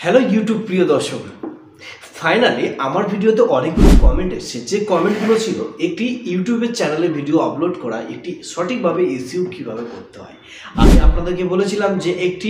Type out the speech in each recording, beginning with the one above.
Hello YouTube প্রিয় দর্শক, finally আমার ভিডিওতে অনেকগুলো কমেন্ট এসেছে। যে কমেন্টগুলো ছিল একটি ইউটিউবের চ্যানেলে ভিডিও আপলোড করা একটি সঠিকভাবে এসইও কীভাবে করতে হয়। আমি আপনাদেরকে বলেছিলাম যে একটি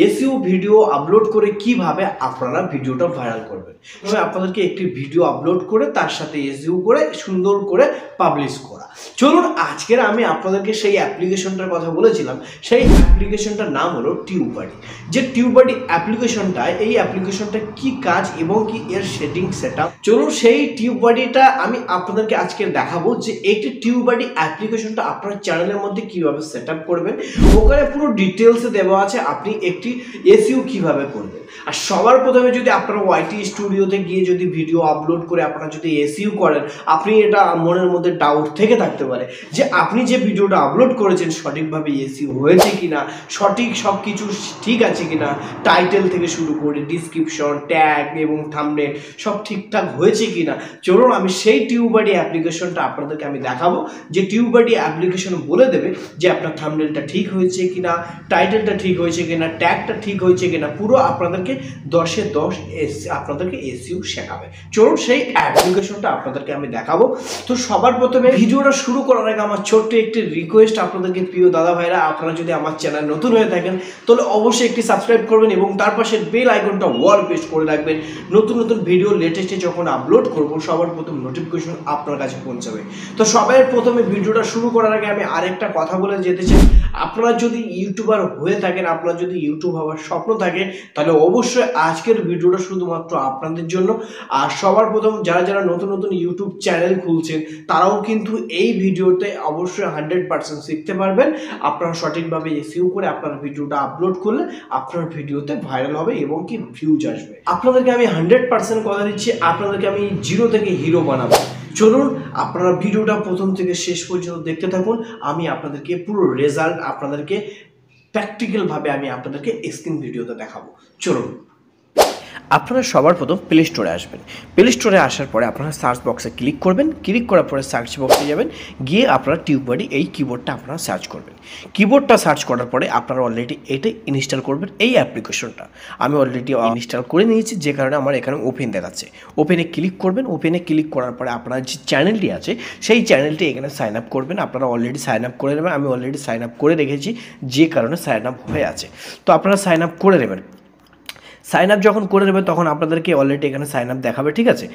এসইও ভিডিও আপলোড করে কিভাবে আপনারা ভিডিওটা ভাইরাল করবেন। তবে আপনাদেরকে একটি ভিডিও আপলোড করে তার সাথে এসইও করে সুন্দর করে পাবলিশ করা। চলুন আজকের আমি আপনাদেরকে সেই অ্যাপ্লিকেশনটার কথা বলেছিলাম, সেই অ্যাপ্লিকেশনটার নাম হলো টিউববাডি। যে টিউববাডি অ্যাপ্লিকেশনটা, এই অ্যাপ্লিকেশনটা কি কাজ এবং কি এর সেটিং সেটআপ, চলুন সেই টিউববাডিটা আমি আপনাদেরকে আজকে দেখাবো যে একটি টিউববাডি অ্যাপ্লিকেশনটা আপনার চ্যানেলের মধ্যে কিভাবে সেটআপ করবেন। ওখানে পুরো ডিটেলসে দেওয়া আছে আপনি একটি এসইও কিভাবে করবেন। আর সবার প্রথমে যদি আপনারা ওয়াইটি স্টুডিওতে গিয়ে যদি ভিডিও আপলোড করে আপনারা যদি এসইও করেন, আপনি এটা মনের মধ্যে ডাউট থেকে থাকতে পারে যে আপনি যে ভিডিওটা আপলোড করেছেন সঠিকভাবে এসইও হয়েছে কিনা, সঠিক সব কিছু ঠিক আছে কিনা, টাইটেল থেকে শুরু করে ডিসক্রিপশন, ট্যাগ এবং থাম্বনেল সব ঠিকঠাক হয়েছে কিনা। চলুন আমি সেই টিউববাডি অ্যাপ্লিকেশনটা আপনাদেরকে আমি দেখাবো, যে টিউববাডি অ্যাপ্লিকেশন বলে দেবে যে আপনার থাম্বনেলটা ঠিক হয়েছে কিনা, টাইটেলটা ঠিক হয়েছে কিনা, ট্যাগটা ঠিক হয়েছে কিনা, পুরো আপনাদেরকে 10-এ 10 আপনাদেরকে এসইও শেখাবে। চলুন সেই অ্যাপ্লিকেশনটা আপনাদেরকে আমি দেখাবো। তো সবার প্রথমে ভিডিওটা শুরু করার আগে আমার ছোট্ট একটি রিকোয়েস্ট আপনাদেরকে, প্রিয় দাদা ভাইরা, আপনারা যদি আমার চ্যানেল নতুন হয়ে থাকেন তাহলে অবশ্যই একটি সাবস্ক্রাইব করবেন এবং তার পাশে বেল আইকনটা অল প্রেস করে রাখবেন। নতুন নতুন ভিডিও লেটেস্টে যখন আপলোড করব সবার প্রথম নোটিফিকেশন আপনার কাছে পৌঁছাবে। তো সবার প্রথমে ভিডিওটা শুরু করার আগে আমি আরেকটা কথা বলে যেতে চাই, আপনারা যদি ইউটিউবার হয়ে থাকেন, আপনারা যদি ইউটিউব হওয়ার স্বপ্ন থাকে, তাহলে অবশ্যই আজকের ভিডিওটা শুধুমাত্র আপনাদের জন্য। আর সবার প্রথম যারা যারা নতুন নতুন ইউটিউব চ্যানেল খুলছেন তারাও কিন্তু এই ভিডিওতে অবশ্যই 100% শিখতে পারবেন। আপনারা সঠিকভাবে এসইও করে আপনার ভিডিওটা আপলোড করলে আপনার ভিডিওতে ভাইরাল হবে এবং কি ভিউজ আসবে। আপনাদেরকে আমি 100% কথা দিচ্ছি, আপনাদেরকে আমি জিরো থেকে হিরো বানাবো। চলুন আপনারা ভিডিওটা প্রথম থেকে শেষ পর্যন্ত দেখতে থাকুন। আমি আপনাদেরকে পুরো রেজাল্ট আপনাদেরকে প্র্যাকটিক্যালভাবে আমি আপনাদেরকে স্ক্রিন ভিডিওতে দেখাবো। চলুন আপনারা সবার প্রথম প্লে স্টোরে আসবেন। প্লে স্টোরে আসার পরে আপনারা সার্চ বক্সে ক্লিক করবেন। ক্লিক করার পরে সার্চ বক্সে যাবেন, গিয়ে আপনারা টিউববাডি এই কিবোর্ডটা আপনারা সার্চ করবেন। কিবোর্ডটা সার্চ করার পরে আপনারা অলরেডি এটা ইনস্টল করবেন। এই অ্যাপ্লিকেশনটা আমি অলরেডি ইনস্টল করে নিয়েছি, যে কারণে আমার এখানে ওপেন দেখাচ্ছে। ওপেনে ক্লিক করবেন। ওপেনে ক্লিক করার পরে আপনার যে চ্যানেলটি আছে সেই চ্যানেলটি এখানে সাইন আপ করবেন। আপনারা অলরেডি সাইন আপ করে নেবেন। আমি অলরেডি সাইন আপ করে রেখেছি, যে কারণে সাইন আপ হয়ে আছে। তো আপনারা সাইন আপ করে নেবেন। সাইন আপ যখন করে দেবে তখন আপনাদেরকে অলরেডি এখানে সাইন আপ দেখাবে, ঠিক আছে।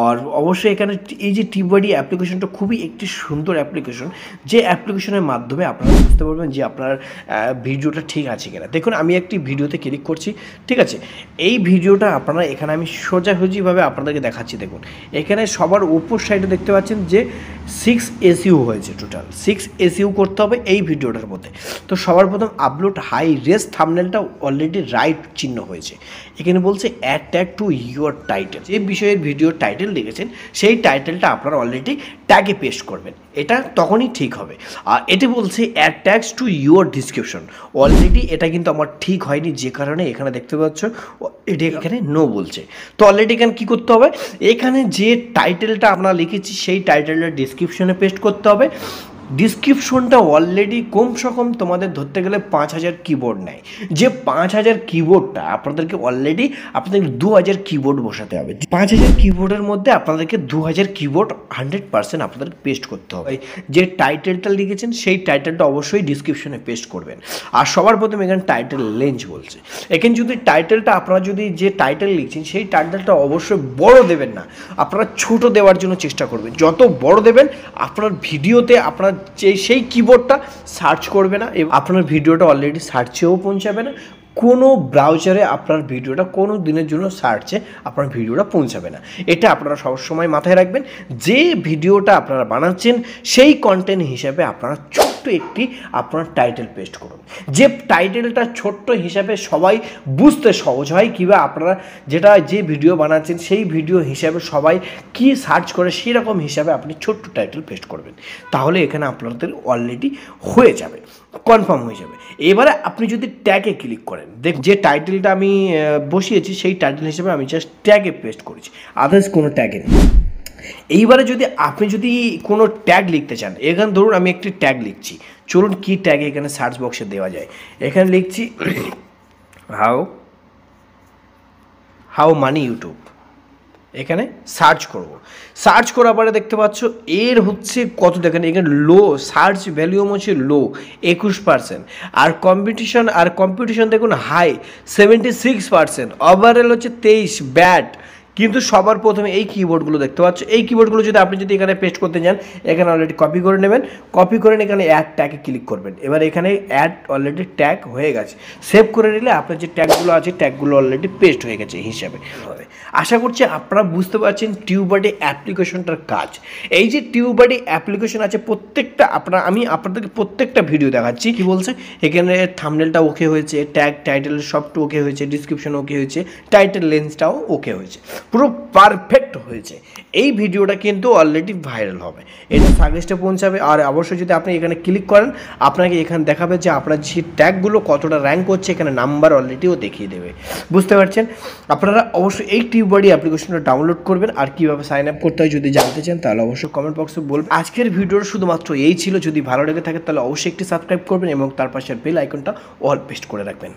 আর অবশ্যই এখানে এই যে টিউববাডি অ্যাপ্লিকেশনটা খুবই একটি সুন্দর অ্যাপ্লিকেশন, যে অ্যাপ্লিকেশনের মাধ্যমে আপনারা বুঝতে পারবেন যে আপনার ভিডিওটা ঠিক আছে কিনা। দেখুন আমি একটি ভিডিওতে ক্লিক করছি, ঠিক আছে। এই ভিডিওটা আপনারা এখানে আমি সোজাসুজিভাবে আপনাদেরকে দেখাচ্ছি। দেখুন এখানে সবার উপর সাইডে দেখতে পাচ্ছেন যে 6 এসইও হয়েছে, টোটাল 6 এসইও করতে হবে এই ভিডিওটার মধ্যে। তো সবার প্রথম আপলোড হাই রেস থাম্বনেলটা অলরেডি রাইট চিহ্ন হয়েছে। এখানে বলছে add tag to your title, যে বিষয়ের ভিডিও টাইটেল লিখেছেন সেই টাইটেলটা আপনারা অলরেডি ট্যাগে পেস্ট করবেন, এটা তখনই ঠিক হবে। আর এটি বলছে add tags to your description, already এটা কিন্তু আমার ঠিক হয়নি, যে কারণে এখানে দেখতে পাচ্ছ এটি এখানে নো বলছে। তো অলরেডি এখানে কী করতে হবে, এখানে যে টাইটেলটা আমরা লিখেছি সেই টাইটেলটা ডিসক্রিপশনে পেস্ট করতে হবে। ডিসক্রিপশনটা অলরেডি কমসে কম তোমাদের ধরতে গেলে 5000 কিবোর্ড নেয়, যে 5000 কিবোর্ডটা আপনাদেরকে অলরেডি আপনাদেরকে 2000 কিবোর্ড বসাতে হবে। 5000 কিবোর্ডের মধ্যে আপনাদেরকে 2000 কিবোর্ড 100% আপনাদেরকে পেস্ট করতে হবে। যে টাইটেলটা লিখেছেন সেই টাইটেলটা অবশ্যই ডিসক্রিপশনে পেস্ট করবেন। আর সবার প্রথমে এখানে টাইটেল লেন্থ বলছে, এখানে যদি টাইটেলটা আপনারা যদি যে টাইটেল লিখছেন সেই টাইটেলটা অবশ্যই বড় দেবেন না, আপনারা ছোট দেওয়ার জন্য চেষ্টা করবেন। যত বড় দেবেন আপনার ভিডিওতে আপনার সেই কিবোর্ডটা সার্চ করবে না এবং আপনার ভিডিওটা অলরেডি সার্চেও পৌঁছাবে না। কোনো ব্রাউজারে আপনার ভিডিওটা কোনো দিনের জন্য সার্চে আপনার ভিডিওটা পৌঁছাবে না। এটা আপনারা সবসময় মাথায় রাখবেন। যে ভিডিওটা আপনারা বানাচ্ছেন সেই কন্টেন্ট হিসাবে আপনারা ছোট্ট একটি আপনার টাইটেল পেস্ট করুন, যে টাইটেলটা ছোট্ট হিসাবে সবাই বুঝতে সহজ হয়, কিংবা আপনারা যে ভিডিও বানাচ্ছেন সেই ভিডিও হিসাবে সবাই কি সার্চ করে সেরকম হিসাবে আপনি ছোট্ট টাইটেল পেস্ট করবেন। তাহলে এখানে আপনাদের অলরেডি হয়ে যাবে, কনফার্ম হয়ে যাবে। এবারে আপনি যদি ট্যাগে ক্লিক করেন, দেখ যে টাইটেলটা আমি বসিয়েছি সেই টাইটেল হিসেবে আমি জাস্ট ট্যাগে পেস্ট করেছি, আদার্স কোনো ট্যাগে নেই। এইবারে যদি আপনি কোনো ট্যাগ লিখতে চান, এখানে ধরুন আমি একটি ট্যাগ লিখছি। চলুন কি ট্যাগ এখানে সার্চ বক্সে দেওয়া যায়। এখানে লিখছি হাউ হাউ মানি ইউটিউব, এখানে সার্চ করব। সার্চ করার পরে দেখতে পাচ্ছ এর হচ্ছে কত, দেখেন এখানে লো সার্চ ভ্যালিউম হচ্ছে লো 21%, আর কম্পিটিশন দেখুন হাই 76%, ওভারঅল হচ্ছে 23, ব্যাড। কিন্তু সবার প্রথমে এই কিবোর্ডগুলো দেখতে পাচ্ছ, এই কিবোর্ডগুলো যদি আপনি যদি এখানে পেস্ট করতে চান, এখানে অলরেডি কপি করে নেবেন, কপি করে এখানে অ্যাড ট্যাগে ক্লিক করবেন। এবার এখানে অ্যাড অলরেডি ট্যাগ হয়ে গেছে, সেভ করে নিলে আপনার যে ট্যাগগুলো আছে ট্যাগগুলো অলরেডি পেস্ট হয়ে গেছে হিসাবে হবে। আশা করছি আপনারা বুঝতে পারছেন টিউবারডি অ্যাপ্লিকেশনটার কাজ। এই যে টিউবারডি অ্যাপ্লিকেশন আছে প্রত্যেকটা আমি আপনাদেরকে প্রত্যেকটা ভিডিও দেখাচ্ছি। কি বলছে এখানে থাম্বনেলটা ওকে হয়েছে, ট্যাগ টাইটেল সবটা ওকে হয়েছে, ডিসক্রিপশন ওকে হয়েছে, টাইটেল লেন্সটাও ওকে হয়েছে, পুরো পারফেক্ট হয়েছে। এই ভিডিওটা কিন্তু অলরেডি ভাইরাল হবে, এটা সাজেস্টে পৌঁছাবে। আর অবশ্যই যদি আপনি এখানে ক্লিক করেন আপনাকে এখানে দেখাবে যে আপনার যে ট্যাগগুলো কতটা র্যাঙ্ক করছে, এখানে নাম্বার অলরেডিও দেখিয়ে দেবে। বুঝতে পারছেন? আপনারা অবশ্যই এই টিউবারডি অ্যাপ্লিকেশনটা ডাউনলোড করবেন। আর কীভাবে সাইন আপ করতে হয় যদি জানতে চান তাহলে অবশ্যই কমেন্ট বক্সে বলবেন। আজকের ভিডিওর শুধুমাত্র এই ছিল, যদি ভালো লেগে থাকে তাহলে অবশ্যই একটি সাবস্ক্রাইব করবেন এবং তার পাশের বেল আইকনটা অল পেস্ট করে রাখবেন।